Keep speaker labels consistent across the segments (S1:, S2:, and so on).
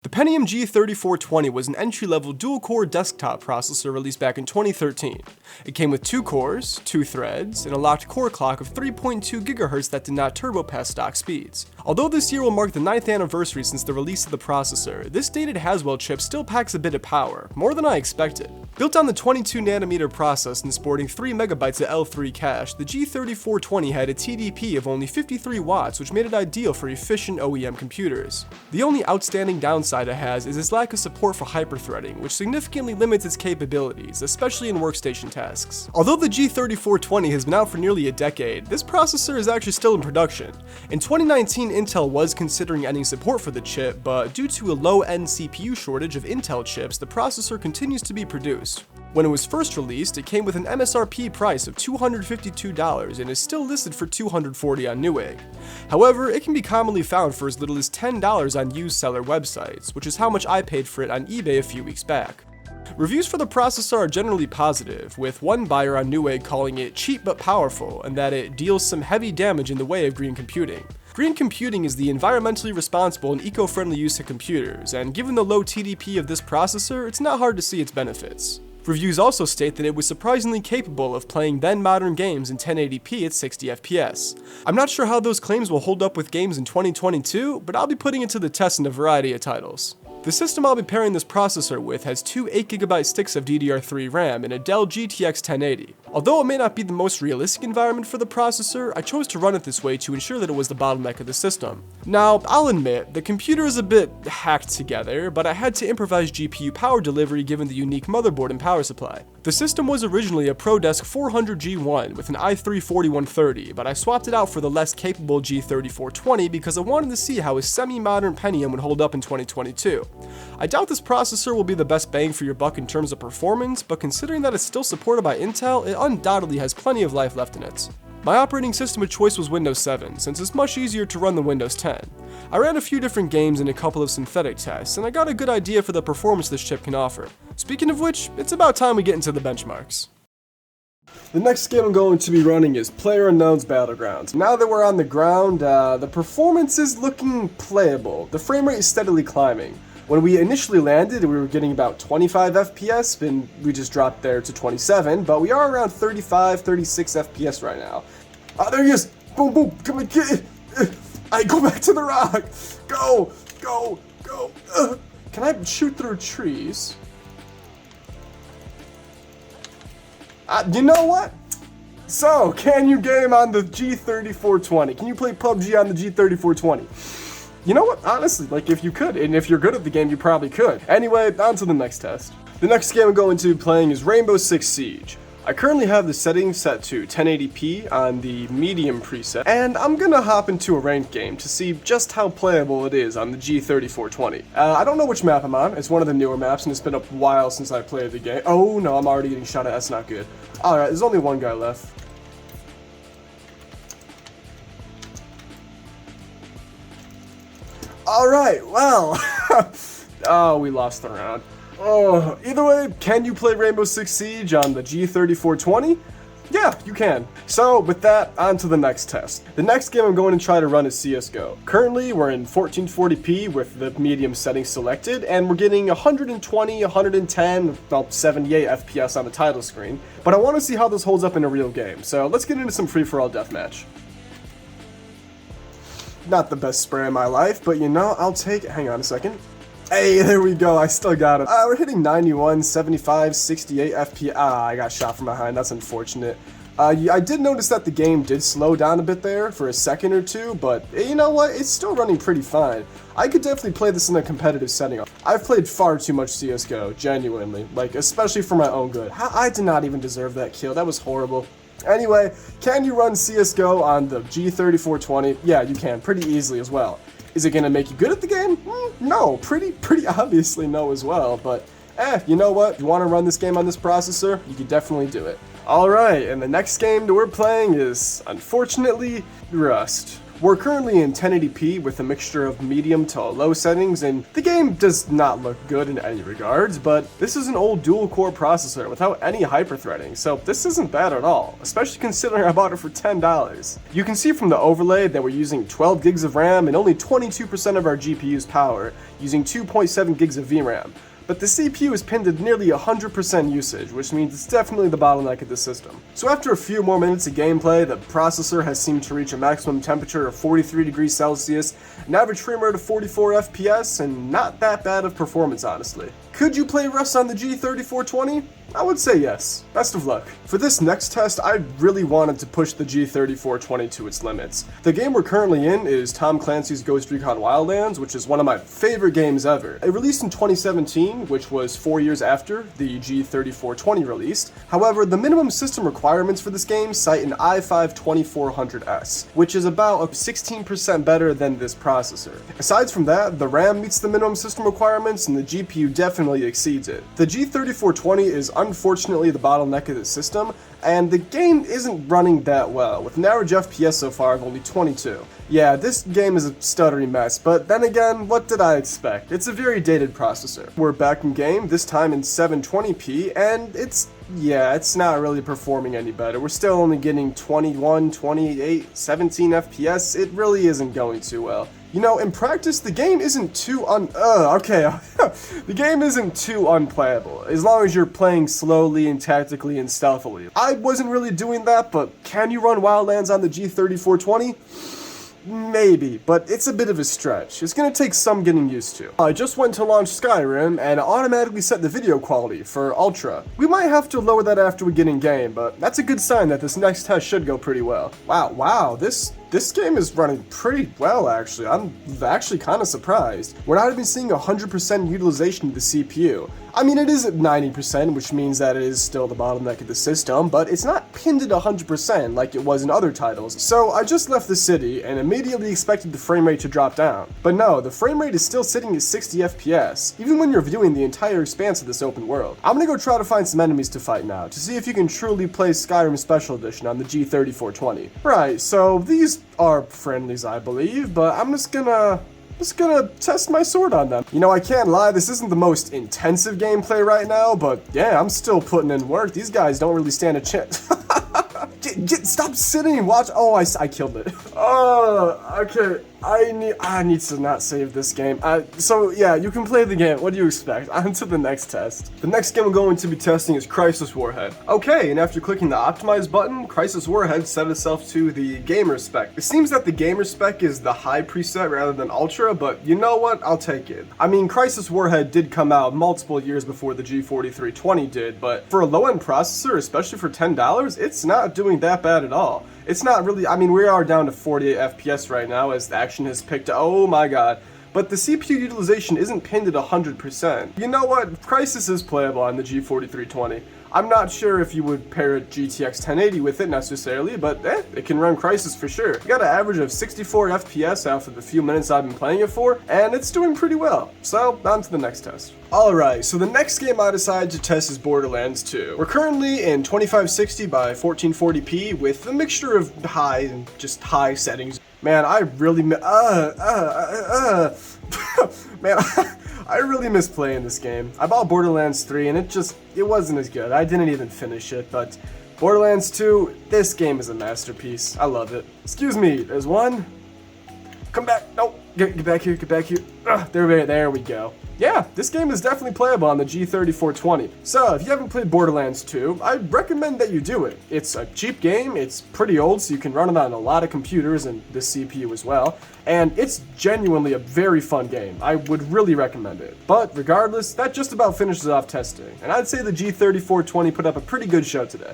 S1: The Pentium G3420 was an entry-level dual-core desktop processor released back in 2013. It came with 2 cores, 2 threads, and a locked core clock of 3.2 GHz that did not turbo past stock speeds. Although this year will mark the 9th anniversary since the release of the processor, this dated Haswell chip still packs a bit of power, more than I expected. Built on the 22nm process and sporting 3 MB of L3 cache, the G3420 had a TDP of only 53 watts, which made it ideal for efficient OEM computers. The only outstanding downside it has is its lack of support for hyperthreading, which significantly limits its capabilities, especially in workstation tasks. Although the G3420 has been out for nearly a decade, this processor is actually still in production. In 2019, Intel was considering ending support for the chip, but due to a low-end CPU shortage of Intel chips, the processor continues to be produced. When it was first released, it came with an MSRP price of $252 and is still listed for $240 on Newegg. However, it can be commonly found for as little as $10 on used seller websites, which is how much I paid for it on eBay a few weeks back. Reviews for the processor are generally positive, with one buyer on Newegg calling it cheap but powerful and that it deals some heavy damage in the way of green computing. Green computing is the environmentally responsible and eco-friendly use of computers, and given the low TDP of this processor, it's not hard to see its benefits. Reviews also state that it was surprisingly capable of playing then-modern games in 1080p at 60 FPS. I'm not sure how those claims will hold up with games in 2022, but I'll be putting it to the test in a variety of titles. The system I'll be pairing this processor with has 2 8GB sticks of DDR3 RAM and a Dell GTX 1080. Although it may not be the most realistic environment for the processor, I chose to run it this way to ensure that it was the bottleneck of the system. Now, I'll admit, the computer is a bit hacked together, but I had to improvise GPU power delivery given the unique motherboard and power supply. The system was originally a ProDesk 400G1 with an i3-4130, but I swapped it out for the less capable G3420 because I wanted to see how a semi-modern Pentium would hold up in 2022. I doubt this processor will be the best bang for your buck in terms of performance, but considering that it's still supported by Intel, it undoubtedly has plenty of life left in it. My operating system of choice was Windows 7, since it's much easier to run than Windows 10. I ran a few different games and a couple of synthetic tests, and I got a good idea for the performance this chip can offer. Speaking of which, it's about time we get into the benchmarks. The next game I'm going to be running is PlayerUnknown's Battlegrounds. Now that we're on the ground, the performance is looking playable. The frame rate is steadily climbing. When we initially landed, we were getting about 25 FPS, and we just dropped there to 27, but we are around 35, 36 FPS right now. There he is! Boom, boom, come and get it! I go back to the rock! Go, go, go! Can I shoot through trees? You know what? So, can you game on the G3420? Can you play PUBG on the G3420? You know what, honestly, like if you could, and if you're good at the game, you probably could. Anyway, on to the next test. The next game I'm going to be playing is Rainbow Six Siege. I currently have the settings set to 1080p on the medium preset, and I'm gonna hop into a ranked game to see just how playable it is on the G3420. I don't know which map I'm on. It's one of the newer maps, and it's been a while since I played the game. Oh no, I'm already getting shot at. That's not good. Alright, there's only one guy left. Alright, well, oh, we lost the round. Oh, either way, can you play Rainbow Six Siege on the G3420? Yeah, you can. So, with that, on to the next test. The next game I'm going to try to run is CSGO. Currently, we're in 1440p with the medium settings selected, and we're getting 120, 110, about 78 FPS on the title screen. But I want to see how this holds up in a real game, so let's get into some free-for-all deathmatch. Not the best spray in my life, but you know, I'll take it. Hang on a second. Hey, there we go. I still got it. We're hitting 91, 75, 68 FPS. I got shot from behind. That's unfortunate. I did notice that the game did slow down a bit there for a second or two, but you know what? It's still running pretty fine. I could definitely play this in a competitive setting. I've played far too much CSGO, genuinely. Like, especially for my own good. I did not even deserve that kill. That was horrible. Anyway, can you run CSGO on the G3420? Yeah, you can, pretty easily as well. Is it gonna make you good at the game? No, pretty obviously no as well, but you know what? If you wanna run this game on this processor, you can definitely do it. Alright, and the next game that we're playing is, unfortunately, Rust. We're currently in 1080p with a mixture of medium to low settings, and the game does not look good in any regards, but this is an old dual-core processor without any hyperthreading, so this isn't bad at all, especially considering I bought it for $10. You can see from the overlay that we're using 12 gigs of RAM and only 22% of our GPU's power, using 2.7 gigs of VRAM. But the CPU is pinned at nearly 100% usage, which means it's definitely the bottleneck of the system. So after a few more minutes of gameplay, the processor has seemed to reach a maximum temperature of 43 degrees Celsius, an average frame rate of 44 FPS, and not that bad of performance, honestly. Could you play Rust on the g3420? I would say yes. Best of luck. For this next test, I really wanted to push the g3420 to its limits. The game we're currently in is Tom Clancy's Ghost Recon Wildlands, which is one of my favorite games ever. It released in 2017, which was 4 years after the g3420 released. However, the minimum system requirements for this game cite an i5-2400S, which is about 16% better than this processor. Aside from that, the RAM meets the minimum system requirements and the GPU definitely exceeds it. The g3420 is unfortunately the bottleneck of the system, and the game isn't running that well, with an average FPS so far of only 22. Yeah, this game is a stuttering mess, but then again, what did I expect? It's a very dated processor. We're back in game, this time in 720p, and it's not really performing any better. We're still only getting 21, 28, 17 FPS. It really isn't going too well. You know, in practice, the game isn't too the game isn't too unplayable, as long as you're playing slowly and tactically and stealthily. I wasn't really doing that, but can you run Wildlands on the g3420? Maybe, but it's a bit of a stretch. It's gonna take some getting used to. I just went to launch Skyrim and automatically set the video quality for Ultra. We might have to lower that after we get in game, but that's a good sign that this next test should go pretty well. Wow, this game is running pretty well, actually. I'm actually kind of surprised. We're not even seeing 100% utilization of the CPU. I mean, it is at 90%, which means that it is still the bottleneck of the system, but it's not pinned at 100% like it was in other titles. So I just left the city and immediately expected the frame rate to drop down. But no, the frame rate is still sitting at 60 FPS, even when you're viewing the entire expanse of this open world. I'm gonna go try to find some enemies to fight now, to see if you can truly play Skyrim Special Edition on the g3420. Right, so these are friendlies, I believe, but I'm just gonna test my sword on them. You know, I can't lie, this isn't the most intensive gameplay right now, but yeah, I'm still putting in work. These guys don't really stand a chance. Stop sitting and watch. Oh, I killed it. Oh, okay. I need to not save this game. So yeah, you can play the game. What do you expect? On to the next test. The next game we're going to be testing is Crysis Warhead. Okay, and after clicking the optimize button, Crysis Warhead set itself to the gamer spec. It seems that the gamer spec is the high preset rather than ultra, but you know what? I'll take it. I mean, Crysis Warhead did come out multiple years before the g4320 did, but for a low-end processor, especially for $10, it's not doing that bad at all. It's not really, I mean, we are down to 48 FPS right now as the action has picked up. Oh my god. But the CPU utilization isn't pinned at 100%. You know what? Crysis is playable on the g4320. I'm not sure if you would pair a GTX 1080 with it necessarily, but it can run Crysis for sure. We got an average of 64 FPS after the few minutes I've been playing it for, and it's doing pretty well. So, on to the next test. Alright, so the next game I decided to test is Borderlands 2. We're currently in 2560 by 1440p with a mixture of high and just high settings. Man, I really man, I really miss playing this game. I bought Borderlands 3 and it wasn't as good. I didn't even finish it, but Borderlands 2, this game is a masterpiece. I love it. Excuse me, there's one. Come back. No, get back here, get back here. There we go. Yeah, this game is definitely playable on the g3420. So, if you haven't played Borderlands 2, I recommend that you do it. It's a cheap game, it's pretty old, so you can run it on a lot of computers and this CPU as well, and it's genuinely a very fun game. I would really recommend it. But regardless, that just about finishes off testing, and I'd say the g3420 put up a pretty good show today.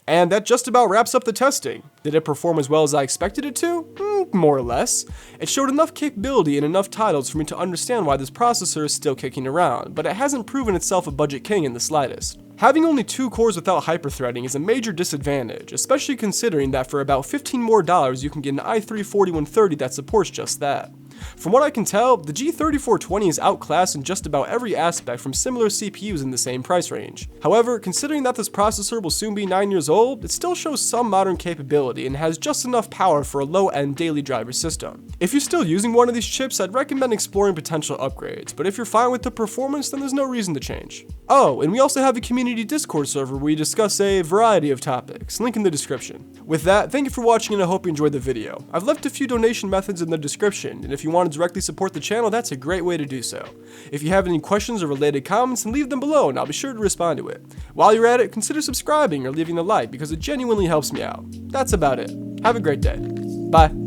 S1: And that just about wraps up the testing. Did it perform as well as I expected it to? More or less. It showed enough capability and enough titles for me to understand why this processor is still kicking around, but it hasn't proven itself a budget king in the slightest. Having only 2 cores without hyperthreading is a major disadvantage, especially considering that for about $15 more you can get an i3-4130 that supports just that. From what I can tell, the G3420 is outclassed in just about every aspect from similar CPUs in the same price range. However, considering that this processor will soon be 9 years old, it still shows some modern capability and has just enough power for a low-end daily driver system. If you're still using one of these chips, I'd recommend exploring potential upgrades, but if you're fine with the performance, then there's no reason to change. Oh, and we also have a community Discord server where we discuss a variety of topics, link in the description. With that, thank you for watching and I hope you enjoyed the video. I've left a few donation methods in the description, and if you want to directly support the channel, that's a great way to do so. If you have any questions or related comments, then leave them below and I'll be sure to respond to it. While you're at it, consider subscribing or leaving a like because it genuinely helps me out. That's about it. Have a great day. Bye.